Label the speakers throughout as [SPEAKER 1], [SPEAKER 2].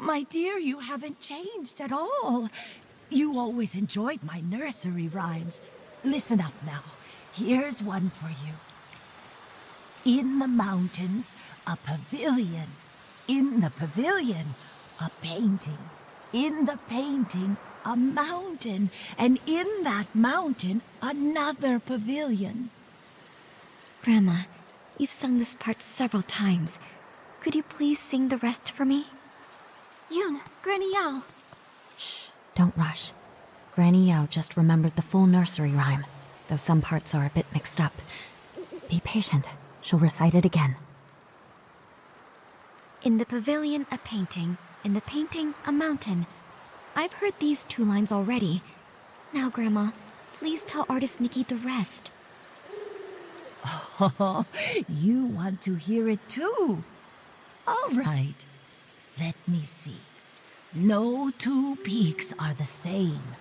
[SPEAKER 1] My dear, you haven't changed at all. You always enjoyed my nursery rhymes. Listen up now. Here's one for you. In the mountains, a pavilion. In the pavilion, a painting. In the painting, a mountain. And in that mountain, another pavilion.
[SPEAKER 2] Grandma, you've sung this part several times. Could you please sing the rest for me?
[SPEAKER 3] Yun, Granny Yao.
[SPEAKER 2] Shh, don't rush. Granny Yao just remembered the full nursery rhyme, though some parts are a bit mixed up. Be patient. She'll recite it again. In the pavilion, a painting. In the painting, a mountain. I've heard these 2 lines already. Now, Grandma, please tell artist Nikki the rest.
[SPEAKER 1] Oh, you want to hear it too? All right. Let me see. No 2 peaks are the same.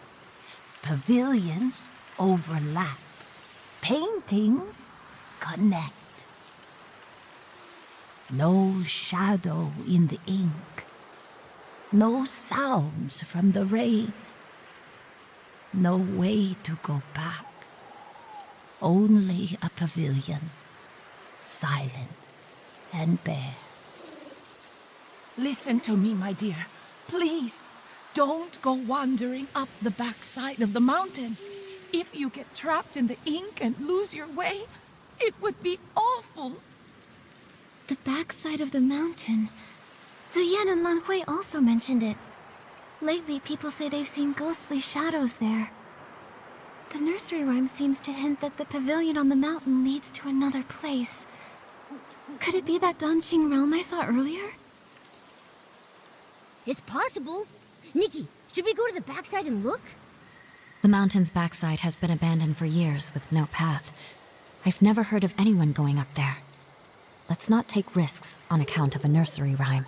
[SPEAKER 1] Pavilions overlap. Paintings connect. No shadow in the ink. No sounds from the rain. No way to go back. Only a pavilion, silent and bare. Listen to me, my dear. Please, don't go wandering up the backside of the mountain. If you get trapped in the ink and lose your way, it would be awful.
[SPEAKER 3] The backside of the mountain. Zuyan and Lan Hui also mentioned it. Lately, people say they've seen ghostly shadows there. The nursery rhyme seems to hint that the pavilion on the mountain leads to another place. Could it be that Danqing realm I saw earlier?
[SPEAKER 4] It's possible. Nikki, should we go to the backside and look?
[SPEAKER 2] The mountain's backside has been abandoned for years with no path. I've never heard of anyone going up there. Let's not take risks on account of a nursery rhyme.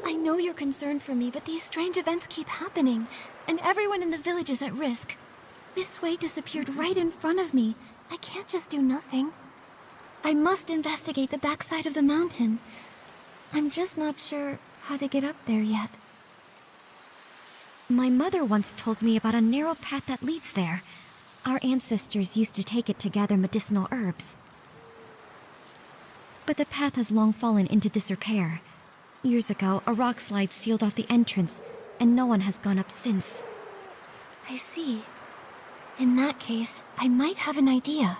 [SPEAKER 3] I know you're concerned for me, but these strange events keep happening, and everyone in the village is at risk. Miss Wei disappeared right in front of me. I can't just do nothing. I must investigate the backside of the mountain. I'm just not sure how to get up there yet.
[SPEAKER 2] My mother once told me about a narrow path that leads there. Our ancestors used to take it to gather medicinal herbs. But the path has long fallen into disrepair. Years ago, a rock slide sealed off the entrance, and no one has gone up since.
[SPEAKER 3] I see. In that case, I might have an idea.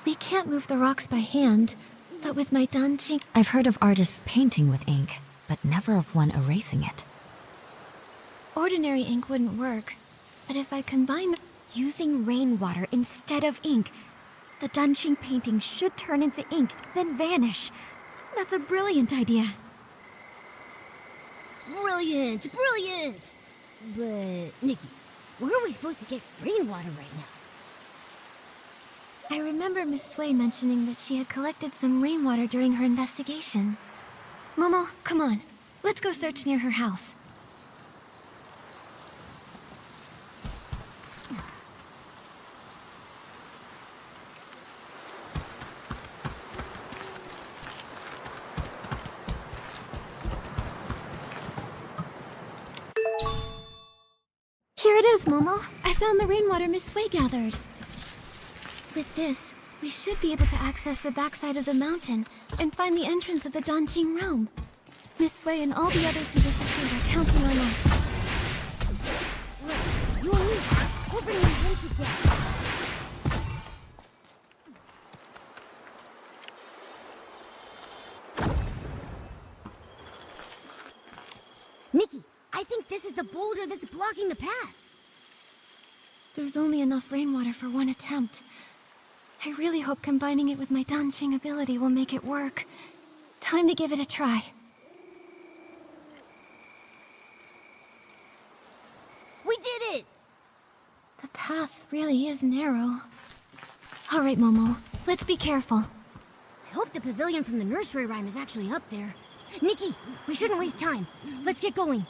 [SPEAKER 3] We can't move the rocks by hand, but with my danjing...
[SPEAKER 2] I've heard of artists painting with ink, but never of one erasing it.
[SPEAKER 3] Ordinary ink wouldn't work, but if I combine the...
[SPEAKER 5] Using rainwater instead of ink, the danjing painting should turn into ink, then vanish. That's a brilliant idea.
[SPEAKER 4] Brilliant! Brilliant! But, Nikki, where are we supposed to get rainwater right now?
[SPEAKER 3] I remember Miss Sui mentioning that she had collected some rainwater during her investigation. Momo, come on. Let's go search near her house. Here it is, Momo. I found the rainwater Miss Sui gathered. With this, we should be able to access the backside of the mountain and find the entrance of the Danjing realm. Miss Sui and all the others who disappeared are counting on us.
[SPEAKER 4] Right, you and me, hoping we win together. Nikki, I think this is the boulder that's blocking the path.
[SPEAKER 3] There's only enough rainwater for one attempt. I really hope combining it with my Danjing ability will make it work. Time to give it a try.
[SPEAKER 4] We did it!
[SPEAKER 3] The path really is narrow. All right, Momo, let's be careful.
[SPEAKER 4] I hope the pavilion from the nursery rhyme is actually up there. Nikki, we shouldn't waste time. Let's get going.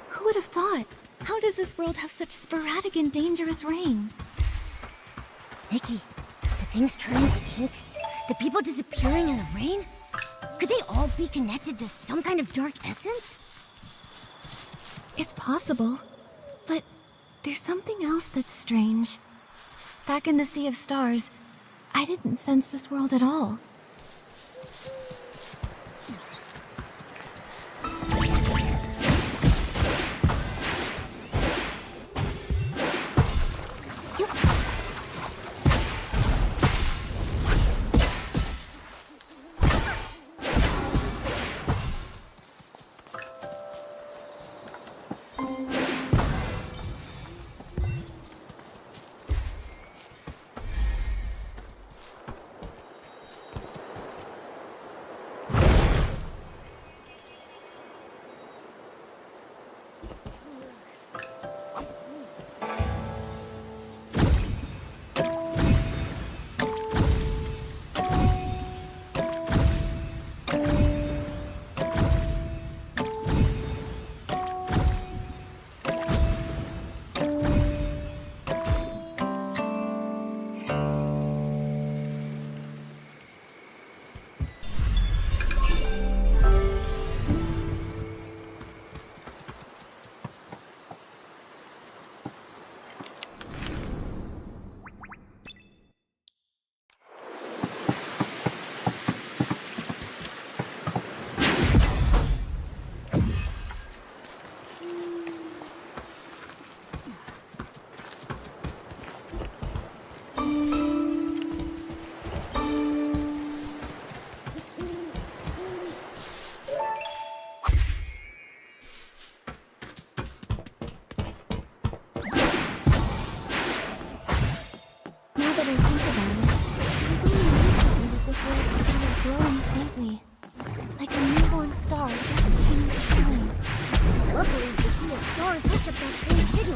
[SPEAKER 3] Who would have thought? How does this world have such sporadic and dangerous rain?
[SPEAKER 4] Nikki, the things turning to ink, the people disappearing in the rain, could they all be connected to some kind of dark essence?
[SPEAKER 3] It's possible, but there's something else that's strange. Back in the Sea of Stars, I didn't sense this world at all.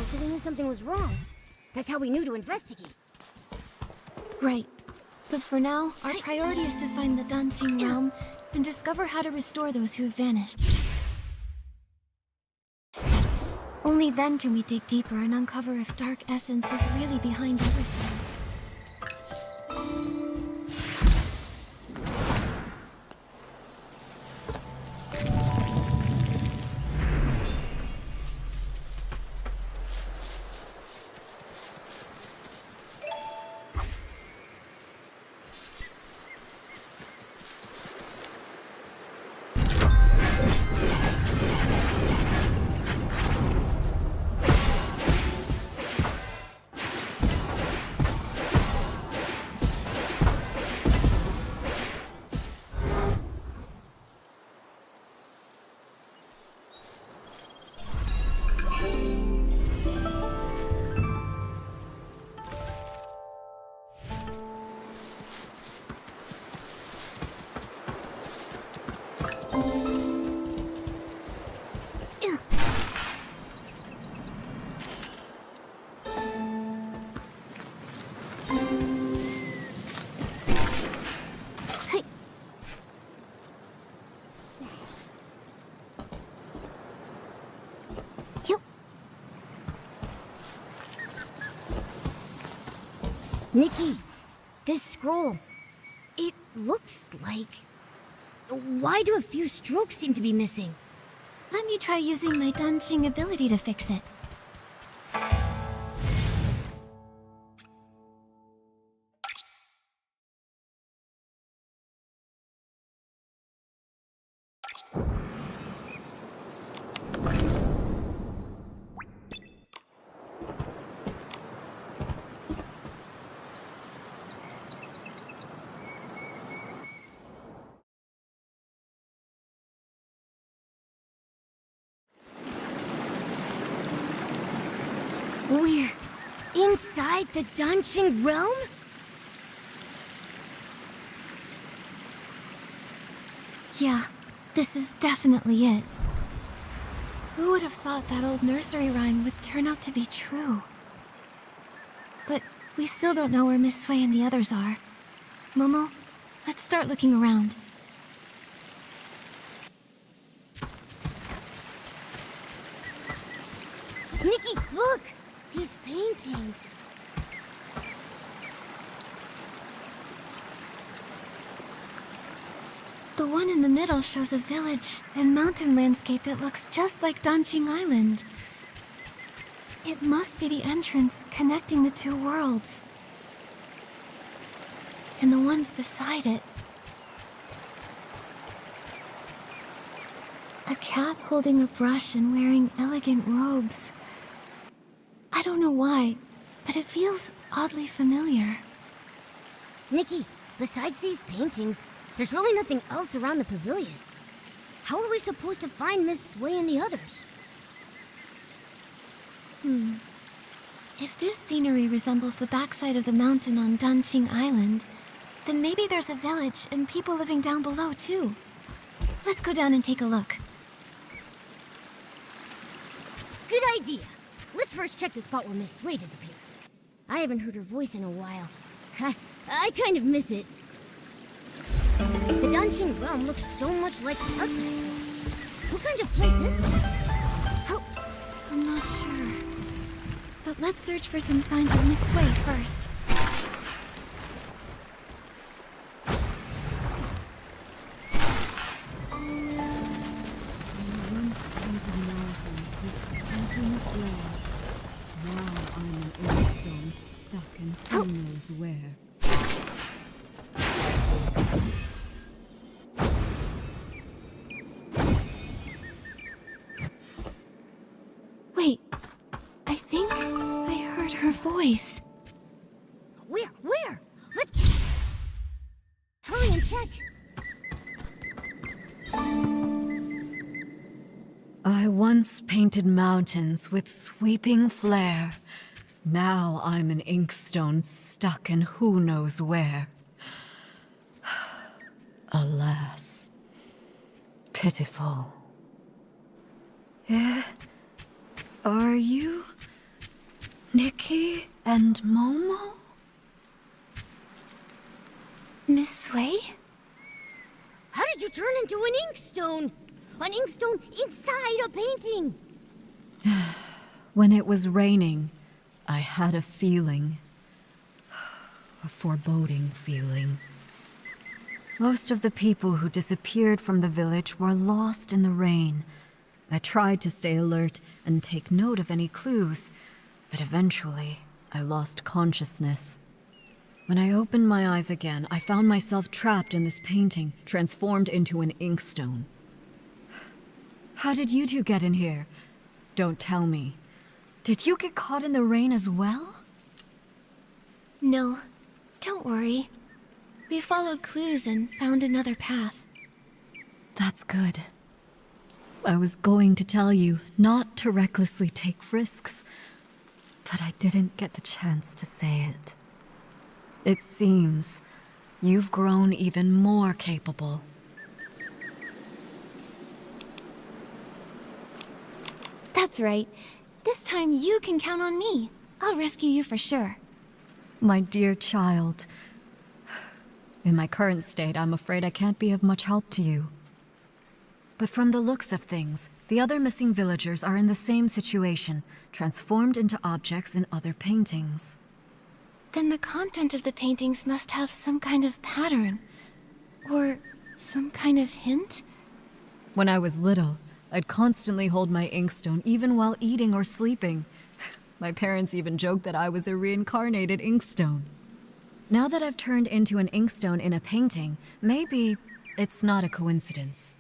[SPEAKER 4] signal, so we knew something was wrong. That's how we knew to investigate.
[SPEAKER 3] Right. But for now, our priority is to find the dancing realm and discover how to restore those who have vanished. Only then can we dig deeper and uncover if Dark Essence is really behind everything.
[SPEAKER 4] Nikki, this scroll, it looks like... Why do a few strokes seem to be missing?
[SPEAKER 3] Let me try using my dancing ability to fix it.
[SPEAKER 4] We're inside the Dancing Realm?
[SPEAKER 3] Yeah, this is definitely it. Who would have thought that old nursery rhyme would turn out to be true? But we still don't know where Miss Sway and the others are. Momo, let's start looking around.
[SPEAKER 4] Nikki, look! These paintings.
[SPEAKER 3] The one in the middle shows a village and mountain landscape that looks just like Danqing Island. It must be the entrance connecting the two worlds. And the ones beside it. A cat holding a brush and wearing elegant robes. I don't know why, but it feels oddly familiar.
[SPEAKER 4] Nikki, besides these paintings, there's really nothing else around the pavilion. How are we supposed to find Miss Sway and the others?
[SPEAKER 3] If this scenery resembles the backside of the mountain on Danqing Island, then maybe there's a village and people living down below too. Let's go down and take a look.
[SPEAKER 4] Good idea. Let's first check the spot where Miss Sway disappeared. I haven't heard her voice in a while. I kind of miss it. The Dancing Realm looks so much like the outside world. What kind of place is this?
[SPEAKER 3] Oh, I'm not sure. But let's search for some signs of Miss Sway first. Wait, I think I heard her voice.
[SPEAKER 4] Where? Let's hurry and check.
[SPEAKER 6] I once painted mountains with sweeping flare. Now I'm an inkstone stuck in who knows where. Alas, pitiful. Are you Nikki and Momo?
[SPEAKER 3] Miss Sway?
[SPEAKER 4] How did you turn into an inkstone? An inkstone inside a painting?
[SPEAKER 6] When it was raining, I had a feeling. A foreboding feeling. Most of the people who disappeared from the village were lost in the rain. I tried to stay alert and take note of any clues, but eventually I lost consciousness. When I opened my eyes again, I found myself trapped in this painting, transformed into an inkstone. How did you two get in here? Don't tell me. Did you get caught in the rain as well?
[SPEAKER 3] No, don't worry. We followed clues and found another path.
[SPEAKER 6] That's good. I was going to tell you not to recklessly take risks, but I didn't get the chance to say it. It seems you've grown even more capable.
[SPEAKER 3] That's right. This time you can count on me. I'll rescue you for sure.
[SPEAKER 6] My dear child. In my current state, I'm afraid I can't be of much help to you. But from the looks of things, the other missing villagers are in the same situation, transformed into objects in other paintings.
[SPEAKER 3] Then the content of the paintings must have some kind of pattern. Or some kind of hint?
[SPEAKER 6] When I was little, I'd constantly hold my inkstone even while eating or sleeping. My parents even joked that I was a reincarnated inkstone. Now that I've turned into an inkstone in a painting, maybe it's not a coincidence.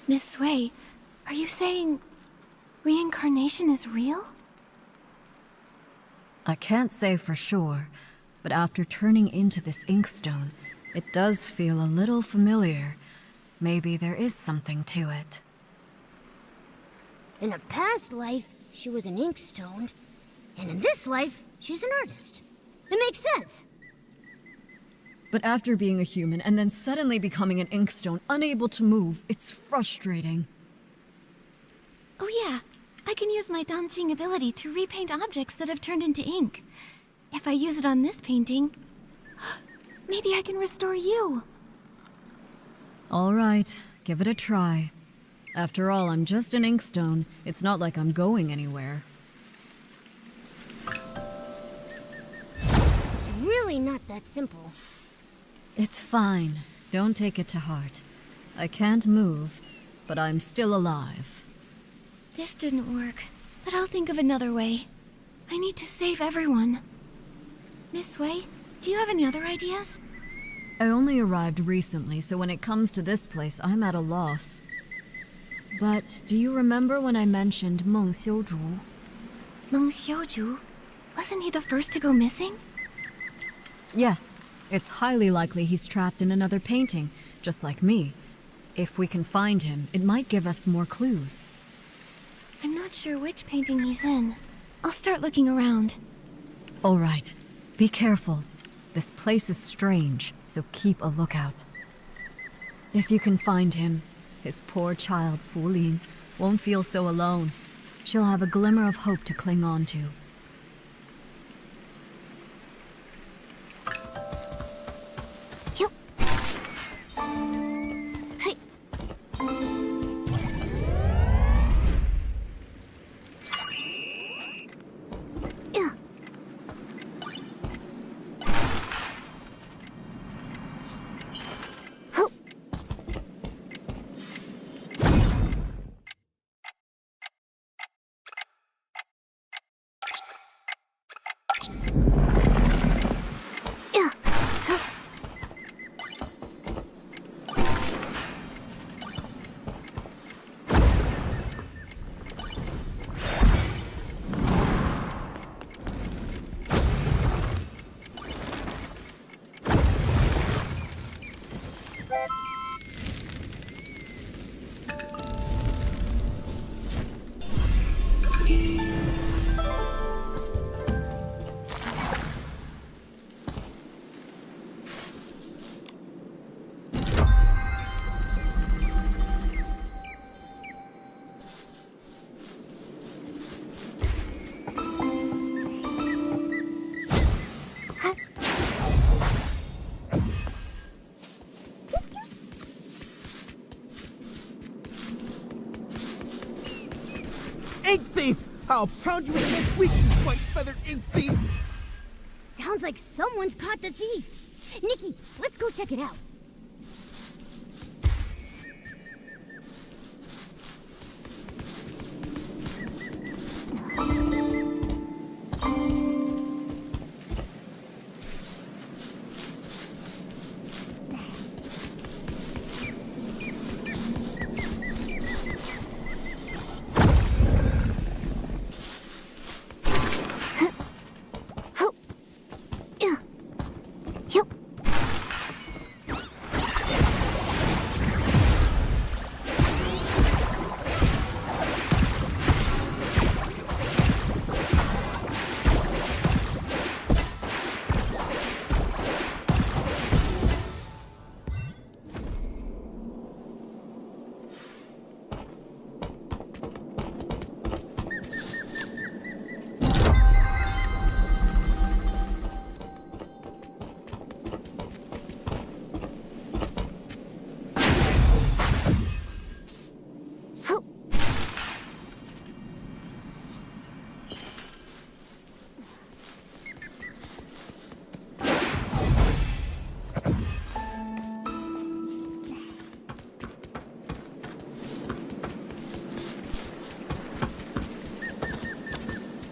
[SPEAKER 3] Miss Sway, are you saying reincarnation is real?
[SPEAKER 6] I can't say for sure, but after turning into this inkstone, it does feel a little familiar. Maybe there is something to it.
[SPEAKER 4] In a past life, she was an inkstone. And in this life, she's an artist. It makes sense.
[SPEAKER 6] But after being a human and then suddenly becoming an inkstone, unable to move, it's frustrating.
[SPEAKER 3] Oh yeah, I can use my dancing ability to repaint objects that have turned into ink. If I use it on this painting, maybe I can restore you.
[SPEAKER 6] All right, give it a try. After all, I'm just an inkstone. It's not like I'm going anywhere.
[SPEAKER 4] It's really not that simple.
[SPEAKER 6] It's fine. Don't take it to heart. I can't move, but I'm still alive.
[SPEAKER 3] This didn't work, but I'll think of another way. I need to save everyone. Miss Sway, do you have any other ideas?
[SPEAKER 6] I only arrived recently, so when it comes to this place, I'm at a loss. But do you remember when I mentioned Meng Xiuzhu?
[SPEAKER 3] Meng Xiuzhu? Wasn't he the first to go missing?
[SPEAKER 6] Yes, it's highly likely he's trapped in another painting, just like me. If we can find him, it might give us more clues.
[SPEAKER 3] I'm not sure which painting he's in. I'll start looking around.
[SPEAKER 6] All right, be careful. This place is strange, so keep a lookout. If you can find him, his poor child, Fu Lin, won't feel so alone. She'll have a glimmer of hope to cling on to.
[SPEAKER 4] Yup. Hey. Yeah. Huh.
[SPEAKER 7] ink thief! I'll pound you in next week, you white-feathered ink thief!
[SPEAKER 4] Sounds like someone's caught the thief. Nikki, let's go check it out.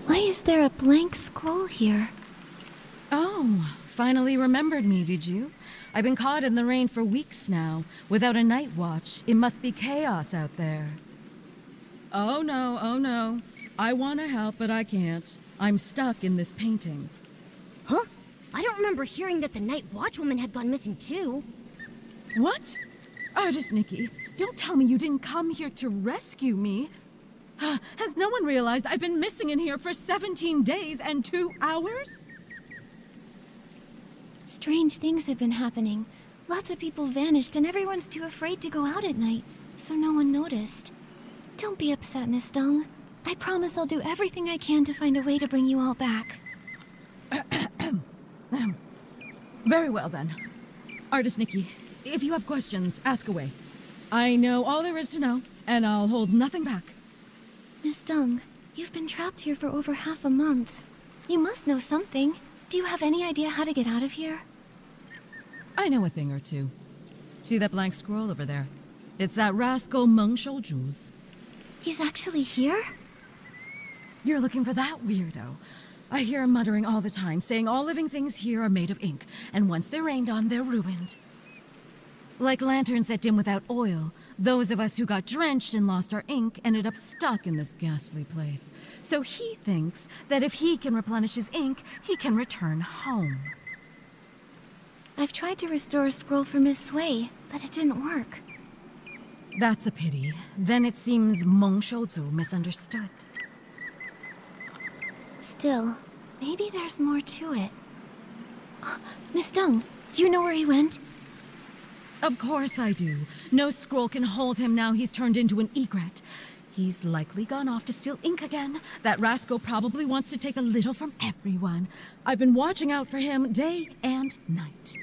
[SPEAKER 3] Why is there a blank scroll here?
[SPEAKER 8] Oh, finally remembered me, did you? I've been caught in the rain for weeks now, without a night watch. It must be chaos out there. Oh no. I want to help, but I can't. I'm stuck in this painting.
[SPEAKER 4] Huh? I don't remember hearing that the night watchwoman had gone missing too.
[SPEAKER 8] What? Artist Nikki, don't tell me you didn't come here to rescue me. Has no one realized I've been missing in here for 17 days and 2 hours?
[SPEAKER 3] Strange things have been happening. Lots of people vanished and everyone's too afraid to go out at night, so no one noticed. Don't be upset, Miss Dong. I promise I'll do everything I can to find a way to bring you all back.
[SPEAKER 8] Very well then. Artist Nikki, if you have questions, ask away. I know all there is to know, and I'll hold nothing back.
[SPEAKER 3] Miss Dong, you've been trapped here for over half a month. You must know something. Do you have any idea how to get out of here?
[SPEAKER 8] I know a thing or two. See that blank scroll over there? It's that rascal Meng Shouju's.
[SPEAKER 3] He's actually here?
[SPEAKER 8] You're looking for that weirdo. I hear him muttering all the time, saying all living things here are made of ink, and once they're rained on, they're ruined. Like lanterns that dim without oil, those of us who got drenched and lost our ink ended up stuck in this ghastly place. So he thinks that if he can replenish his ink, he can return home.
[SPEAKER 3] I've tried to restore a scroll for Miss Sui, but it didn't work.
[SPEAKER 8] That's a pity. Then it seems Meng Shouzu misunderstood.
[SPEAKER 3] Still, maybe there's more to it. Miss Dong, do you know where he went?
[SPEAKER 8] Of course I do. No scroll can hold him now he's turned into an egret. He's likely gone off to steal ink again. That rascal probably wants to take a little from everyone. I've been watching out for him day and night.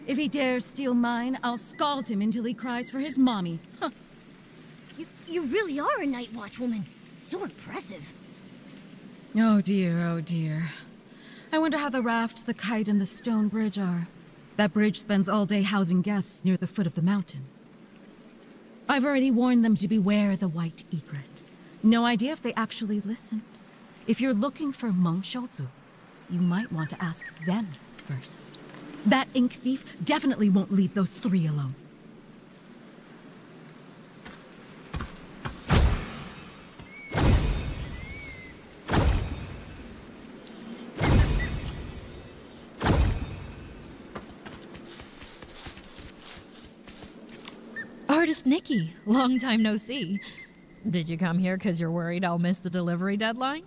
[SPEAKER 8] If he dares steal mine, I'll scald him until he cries for his mommy. Huh.
[SPEAKER 4] You really are a night watchwoman. So impressive.
[SPEAKER 8] Oh dear. I wonder how the raft, the kite, and the stone bridge are. That bridge spends all day housing guests near the foot of the mountain. I've already warned them to beware the white egret. No idea if they actually listened. If you're looking for Meng Shouzu, you might want to ask them first. That ink thief definitely won't leave those three alone.
[SPEAKER 9] Artist Nikki, long time no see. Did you come here because you're worried I'll miss the delivery deadline?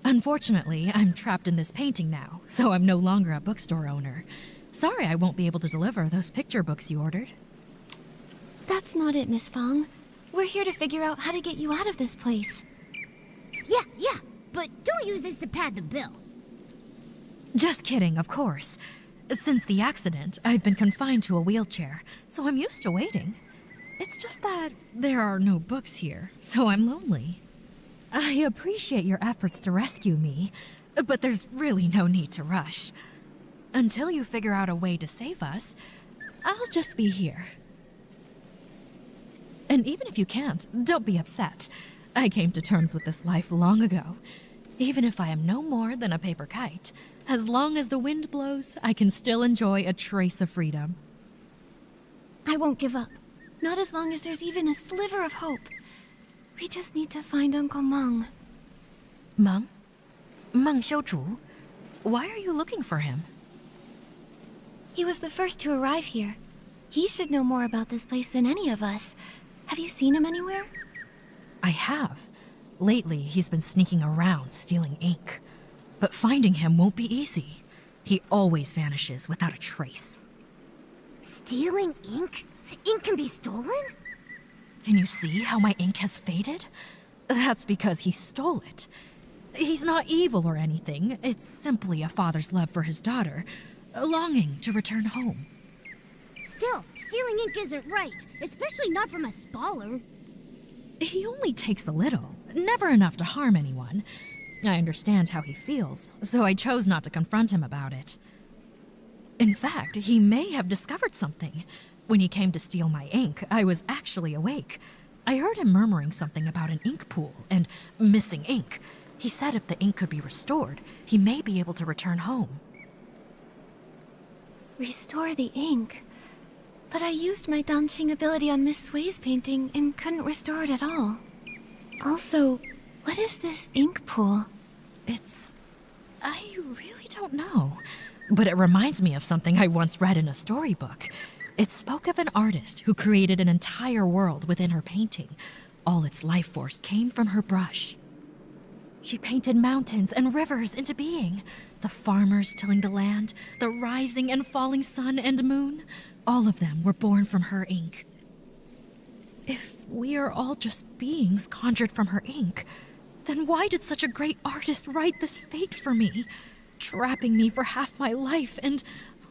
[SPEAKER 9] Unfortunately, I'm trapped in this painting now, so I'm no longer a bookstore owner. Sorry I won't be able to deliver those picture books you ordered.
[SPEAKER 3] That's not it, Miss Fong. We're here to figure out how to get you out of this place.
[SPEAKER 4] Yeah, but don't use this to pad the bill.
[SPEAKER 9] Just kidding, of course. Since the accident, I've been confined to a wheelchair, so I'm used to waiting. It's just that there are no books here, so I'm lonely. I appreciate your efforts to rescue me, but there's really no need to rush. Until you figure out a way to save us, I'll just be here. And even if you can't, don't be upset. I came to terms with this life long ago. Even if I am no more than a paper kite, as long as the wind blows, I can still enjoy a trace of freedom.
[SPEAKER 3] I won't give up. Not as long as there's even a sliver of hope. We just need to find Uncle Meng.
[SPEAKER 9] Meng? Meng Xiuzhu? Why are you looking for him?
[SPEAKER 3] He was the first to arrive here. He should know more about this place than any of us. Have you seen him anywhere?
[SPEAKER 9] I have. Lately, he's been sneaking around, stealing ink. But finding him won't be easy. He always vanishes without a trace.
[SPEAKER 4] Stealing ink? Ink can be stolen?
[SPEAKER 9] Can you see how my ink has faded? That's because he stole it. He's not evil or anything. It's simply a father's love for his daughter, a longing to return home.
[SPEAKER 4] Still, stealing ink isn't right, especially not from a scholar.
[SPEAKER 9] He only takes a little, never enough to harm anyone. I understand how he feels, so I chose not to confront him about it. In fact, he may have discovered something. When he came to steal my ink, I was actually awake. I heard him murmuring something about an ink pool and missing ink. He said if the ink could be restored, he may be able to return home.
[SPEAKER 3] Restore the ink? But I used my dancing ability on Miss Sui's painting and couldn't restore it at all. Also, what is this ink pool?
[SPEAKER 9] I really don't know. But it reminds me of something I once read in a storybook. It spoke of an artist who created an entire world within her painting. All its life force came from her brush. She painted mountains and rivers into being. The farmers tilling the land, the rising and falling sun and moon, all of them were born from her ink. If we are all just beings conjured from her ink, then why did such a great artist write this fate for me, trapping me for half my life and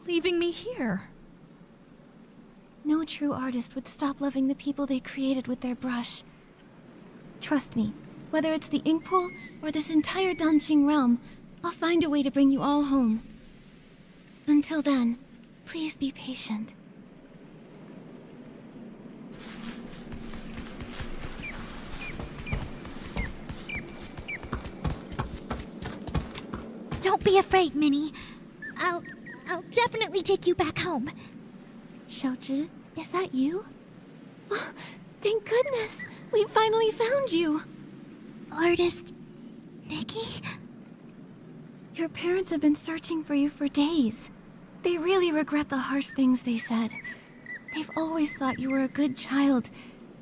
[SPEAKER 9] leaving me here?
[SPEAKER 3] No true artist would stop loving the people they created with their brush. Trust me, whether it's the ink pool or this entire dancing realm, I'll find a way to bring you all home. Until then, please be patient.
[SPEAKER 5] Don't be afraid, Minnie. I'll definitely take you back home.
[SPEAKER 3] Xiaozhi, is that you? Oh, thank goodness! We finally found you!
[SPEAKER 5] Artist... Nikki?
[SPEAKER 3] Your parents have been searching for you for days. They really regret the harsh things they said. They've always thought you were a good child,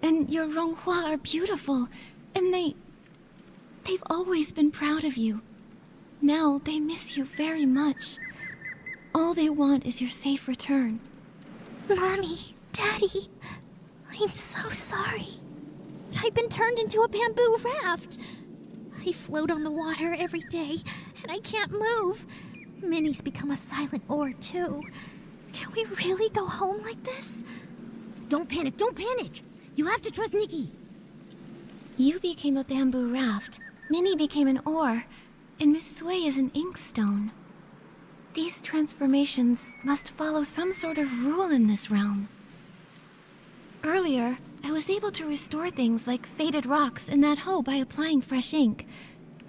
[SPEAKER 3] and your Ronghua are beautiful, and they've always been proud of you. Now they miss you very much. All they want is your safe return.
[SPEAKER 5] Mommy, Daddy, I'm so sorry. I've been turned into a bamboo raft. I float on the water every day, and I can't move. Minnie's become a silent oar, too. Can we really go home like this?
[SPEAKER 4] Don't panic, don't panic! You have to trust Nikki.
[SPEAKER 3] You became a bamboo raft, Minnie became an oar, and Miss Sui is an inkstone. These transformations must follow some sort of rule in this realm. Earlier, I was able to restore things like faded rocks in that hoe by applying fresh ink,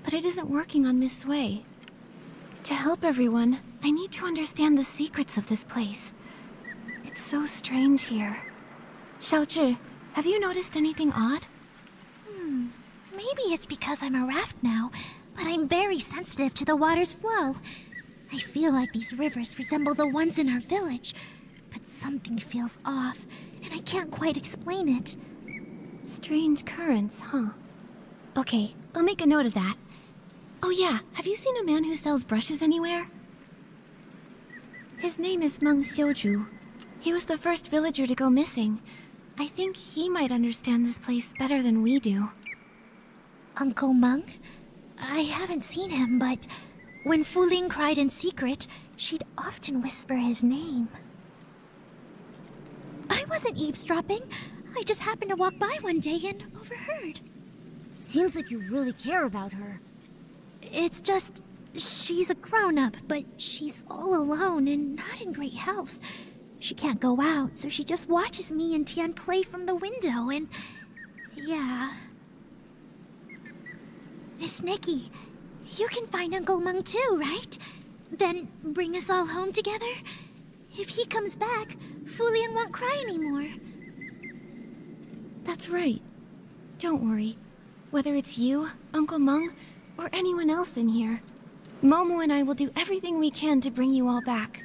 [SPEAKER 3] but it isn't working on Miss Sui. To help everyone, I need to understand the secrets of this place. It's so strange here. Xiaozhi, have you noticed anything odd?
[SPEAKER 5] Maybe it's because I'm a raft now, but I'm very sensitive to the water's flow. I feel like these rivers resemble the ones in our village, but something feels off, and I can't quite explain it.
[SPEAKER 3] Strange currents, huh? Okay, I'll make a note of that. Oh yeah, have you seen a man who sells brushes anywhere? His name is Meng Xiuzhu. He was the first villager to go missing. I think he might understand this place better than we do.
[SPEAKER 5] Uncle Meng? I haven't seen him, but when Fu Ling cried in secret, she'd often whisper his name. I wasn't eavesdropping. I just happened to walk by one day and overheard.
[SPEAKER 4] seems like you really care about her.
[SPEAKER 5] It's just, she's a grown-up, but she's all alone and not in great health. She can't go out, so she just watches me and Tian play from the window, and... yeah. Miss Nikki, you can find Uncle Meng too, right? Then bring us all home together? If he comes back, Fu Lian won't cry anymore.
[SPEAKER 3] That's right. Don't worry. Whether it's you, Uncle Meng, or anyone else in here, Momo and I will do everything we can to bring you all back.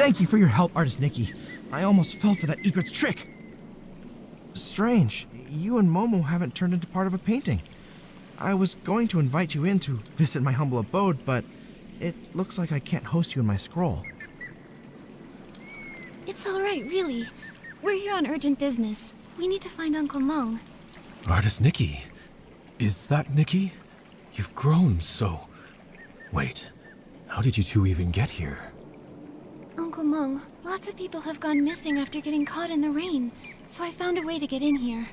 [SPEAKER 7] Thank you for your help, Artist Nikki. I almost fell for that egret's trick. Strange, you and Momo haven't turned into part of a painting. I was going to invite you in to visit my humble abode, but it looks like I can't host you in my scroll.
[SPEAKER 3] It's all right, really. We're here on urgent business. We need to find Uncle Mung.
[SPEAKER 10] Artist Nikki. Is that Nikki? You've grown so... Wait, how did you two even get here?
[SPEAKER 3] Uncle Mung, lots of people have gone missing after getting caught in the rain, so I found a way to get in here.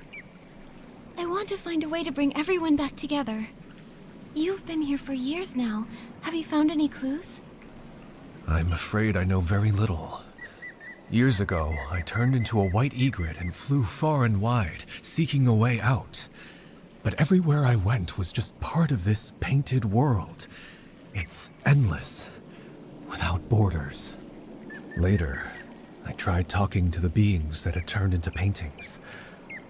[SPEAKER 3] I want to find a way to bring everyone back together. You've been here for years now. Have you found any clues?
[SPEAKER 10] I'm afraid I know very little. Years ago, I turned into a white egret and flew far and wide, seeking a way out. But everywhere I went was just part of this painted world. It's endless, without borders. Later, I tried talking to the beings that had turned into paintings.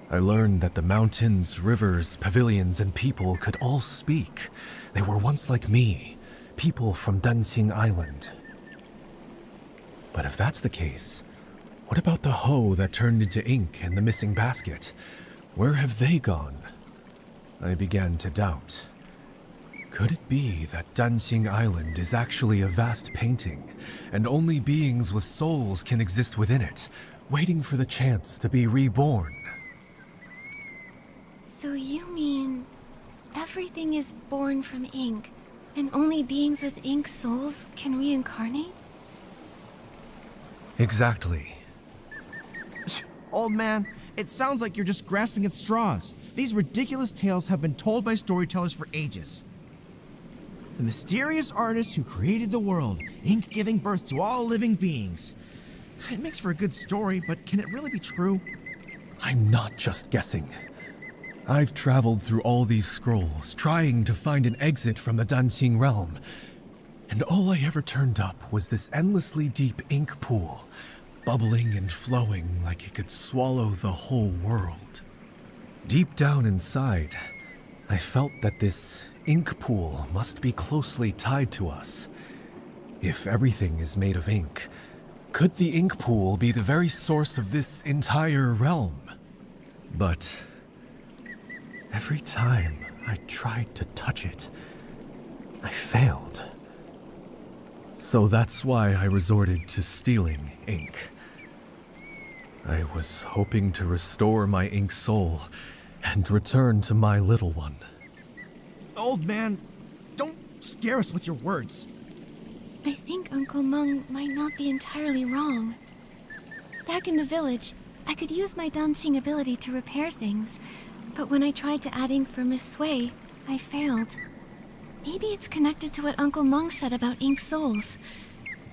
[SPEAKER 10] I learned that the mountains, rivers, pavilions, and people could all speak. They were once like me, people from Dancing Island. But if that's the case, what about the hoe that turned into ink and the missing basket? Where have they gone? I began to doubt. Could it be that Dancing Island is actually a vast painting, and only beings with souls can exist within it, waiting for the chance to be reborn?
[SPEAKER 3] So you mean everything is born from ink, and only beings with ink souls can reincarnate?
[SPEAKER 10] Exactly.
[SPEAKER 7] Old man, it sounds like you're just grasping at straws. These ridiculous tales have been told by storytellers for ages. The mysterious artist who created the world, ink giving birth to all living beings. It makes for a good story, but can it really be true?
[SPEAKER 10] I'm not just guessing. I've traveled through all these scrolls, trying to find an exit from the Dancing realm, and all I ever turned up was this endlessly deep ink pool, bubbling and flowing like it could swallow the whole world. Deep down inside, I felt that this ink pool must be closely tied to us. If everything is made of ink, could the ink pool be the very source of this entire realm? But every time I tried to touch it, I failed. So that's why I resorted to stealing ink. I was hoping to restore my ink soul and return to my little one.
[SPEAKER 7] Old man, don't scare us with your words.
[SPEAKER 3] I think Uncle Mung might not be entirely wrong. Back in the village, I could use my dancing ability to repair things, but when I tried to add ink for Miss Sway, I failed. Maybe it's connected to what Uncle Mung said about ink souls.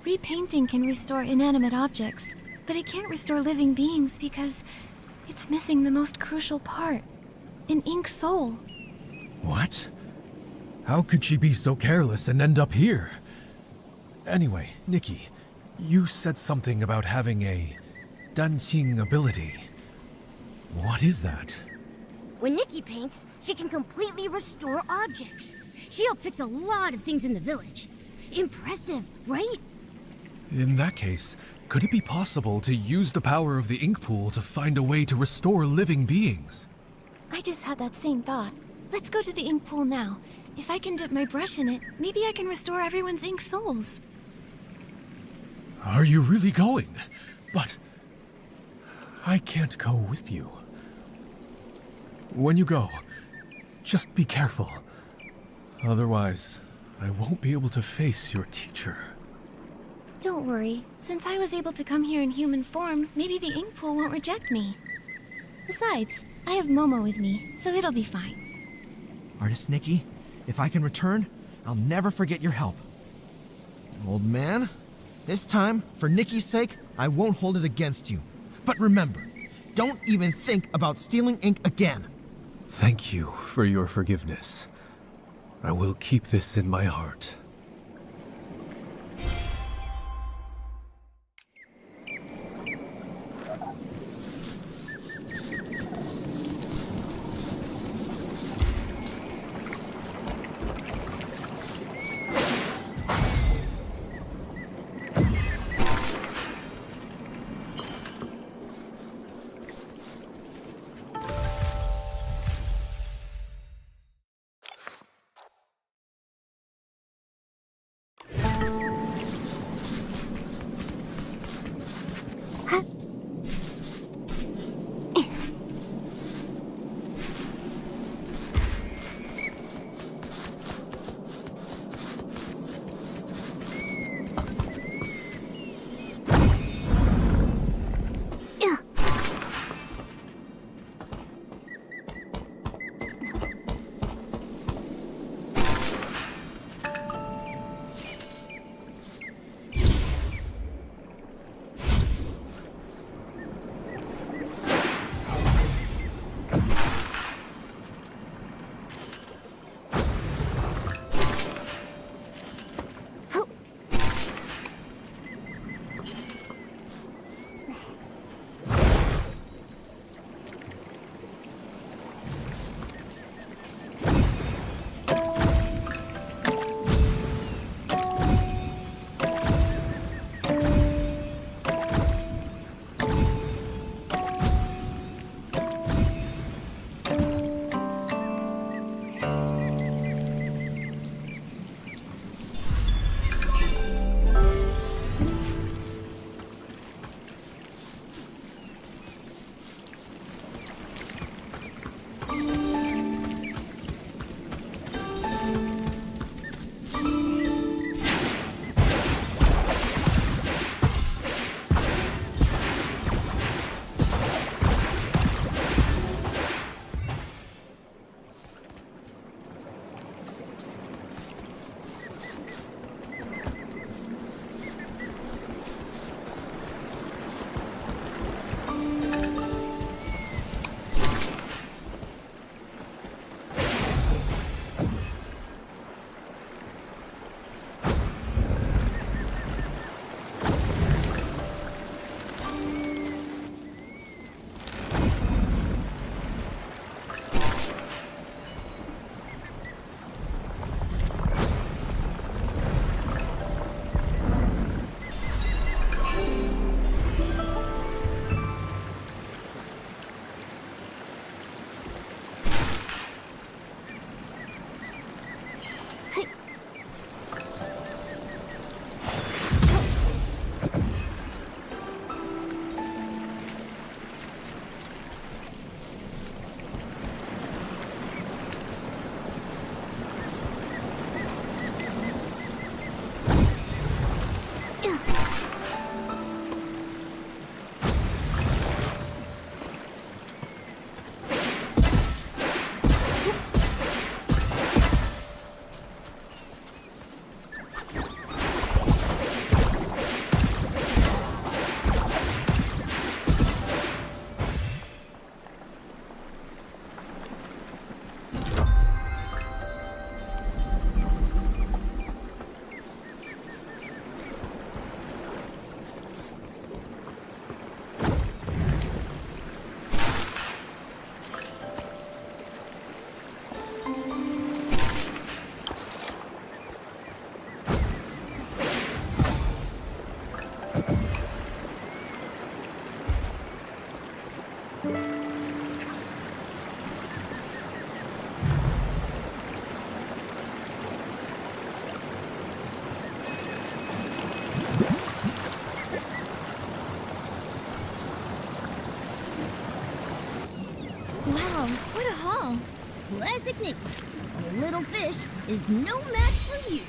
[SPEAKER 3] Repainting can restore inanimate objects, but it can't restore living beings because it's missing the most crucial part, an ink soul.
[SPEAKER 10] What? How could she be so careless and end up here? Anyway, Nikki, you said something about having a dancing ability. What is that?
[SPEAKER 4] When Nikki paints, she can completely restore objects. She helped fix a lot of things in the village. Impressive, right?
[SPEAKER 10] In that case, could it be possible to use the power of the ink pool to find a way to restore living beings?
[SPEAKER 3] I just had that same thought. Let's go to the ink pool now. If I can dip my brush in it, maybe I can restore everyone's ink souls.
[SPEAKER 10] Are you really going? But I can't go with you. When you go, just be careful. Otherwise, I won't be able to face your teacher.
[SPEAKER 3] Don't worry. Since I was able to come here in human form, maybe the ink pool won't reject me. Besides, I have Momo with me, so it'll be fine.
[SPEAKER 7] Artist Nikki, if I can return, I'll never forget your help. Old man, this time, for Nikki's sake, I won't hold it against you. But remember, don't even think about stealing ink again.
[SPEAKER 10] Thank you for your forgiveness. I will keep this in my heart.
[SPEAKER 4] Classic Nikki. A little fish is no match for you.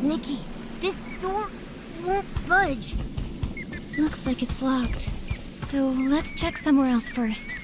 [SPEAKER 4] Nikki, this door won't budge.
[SPEAKER 3] Looks like it's locked. So let's check somewhere else first.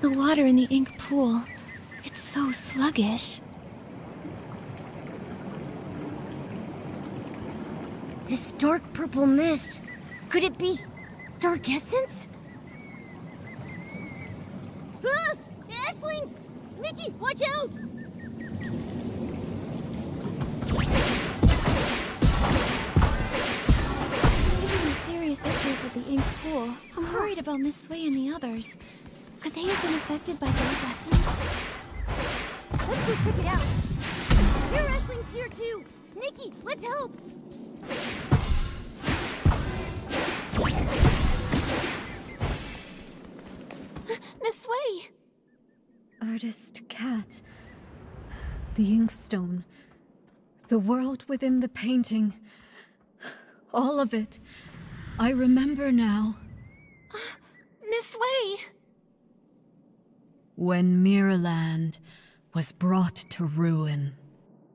[SPEAKER 3] The water in the ink pool, it's so sluggish.
[SPEAKER 4] This dark purple mist, could it be dark essence? Ah! Esslings! Nikki, watch out!
[SPEAKER 3] Having serious issues with the ink pool. I'm worried about Miss Sway and the others. Could they have been affected by dark essence?
[SPEAKER 4] Let's go check it out. There are Esslings here too. Nikki, let's help.
[SPEAKER 3] Miss Sway!
[SPEAKER 6] Artist Cat. The inkstone. The world within the painting. All of it. I remember now.
[SPEAKER 3] Miss Sway!
[SPEAKER 6] When Mirrorland was brought to ruin,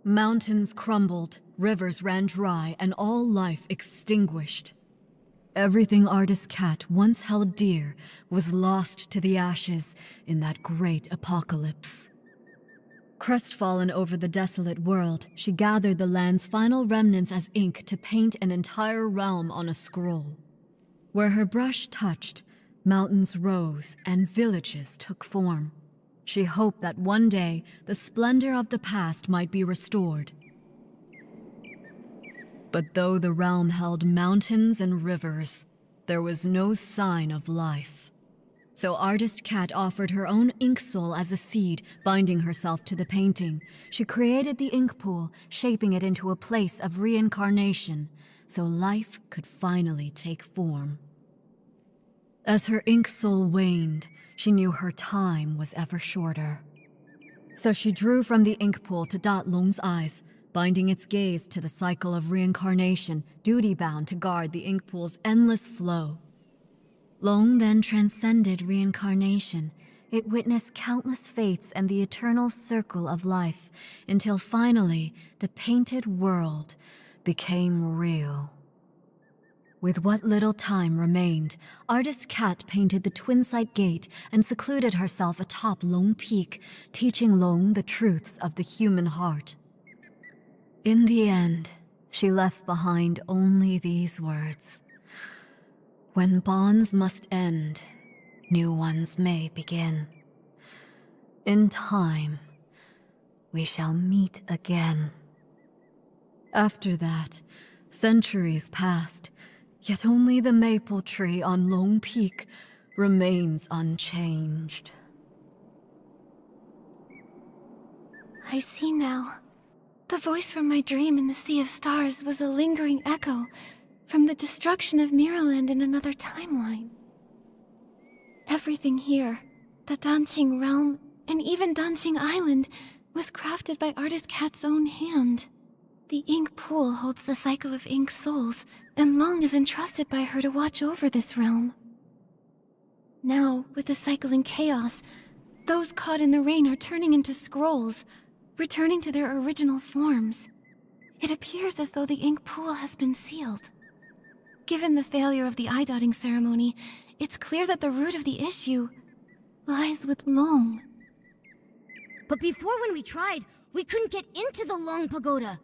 [SPEAKER 6] mountains crumbled, rivers ran dry, and all life extinguished. Everything Artist Cat once held dear was lost to the ashes in that great apocalypse. Crestfallen over the desolate world, she gathered the land's final remnants as ink to paint an entire realm on a scroll. Where her brush touched, mountains rose and villages took form. She hoped that one day the splendor of the past might be restored. But though the realm held mountains and rivers, there was no sign of life. So Artist Cat offered her own ink soul as a seed, binding herself to the painting. She created the ink pool, shaping it into a place of reincarnation, so life could finally take form. As her ink soul waned, she knew her time was ever shorter. So she drew from the ink pool to dot Long's eyes, binding its gaze to the cycle of reincarnation, duty-bound to guard the ink pool's endless flow. Long then transcended reincarnation. It witnessed countless fates and the eternal circle of life, until finally the painted world became real. With what little time remained, Artist Cat painted the Twin-Sight Gate and secluded herself atop Long Peak, teaching Long the truths of the human heart. In the end, she left behind only these words. When bonds must end, new ones may begin. In time, we shall meet again. After that, centuries passed, yet only the maple tree on Long Peak remains unchanged.
[SPEAKER 3] I see now. The voice from my dream in the Sea of Stars was a lingering echo from the destruction of Miraland in another timeline. Everything here, the Danqing realm, and even Danqing Island, was crafted by Artist Cat's own hand. The ink pool holds the cycle of ink souls, and Long is entrusted by her to watch over this realm. Now, with the cycle in chaos, those caught in the rain are turning into scrolls, returning to their original forms. It appears as though the ink pool has been sealed. Given the failure of the eye-dotting ceremony, it's clear that the root of the issue lies with Long.
[SPEAKER 4] But before, when we tried, we couldn't get into the Long Pagoda.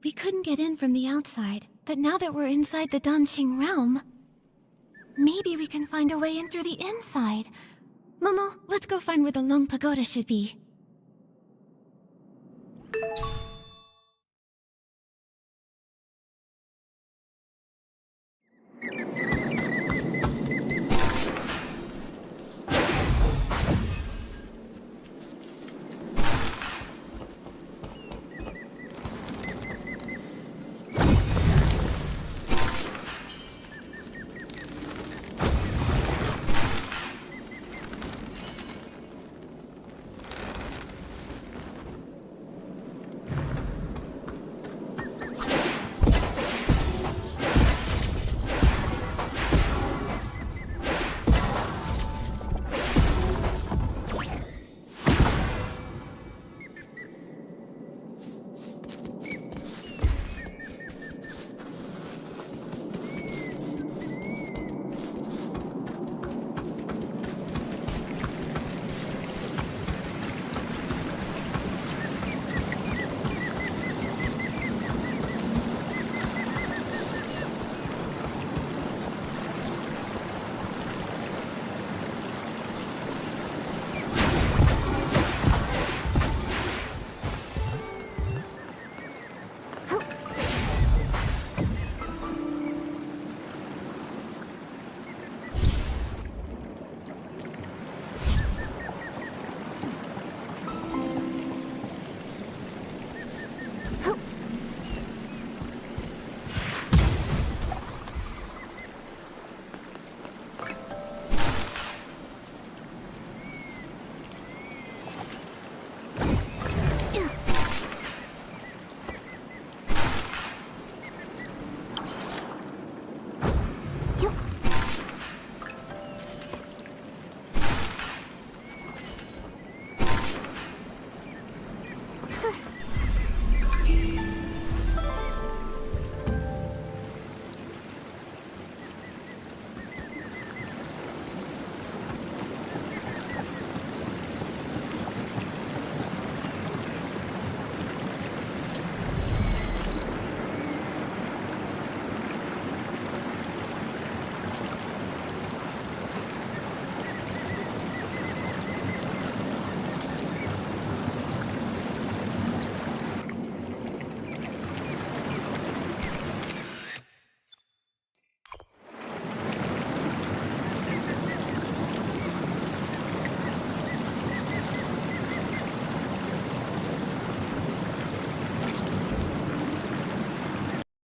[SPEAKER 3] We couldn't get in from the outside, but now that we're inside the Danqing realm, maybe we can find a way in through the inside. Momo, let's go find where the Long Pagoda should be.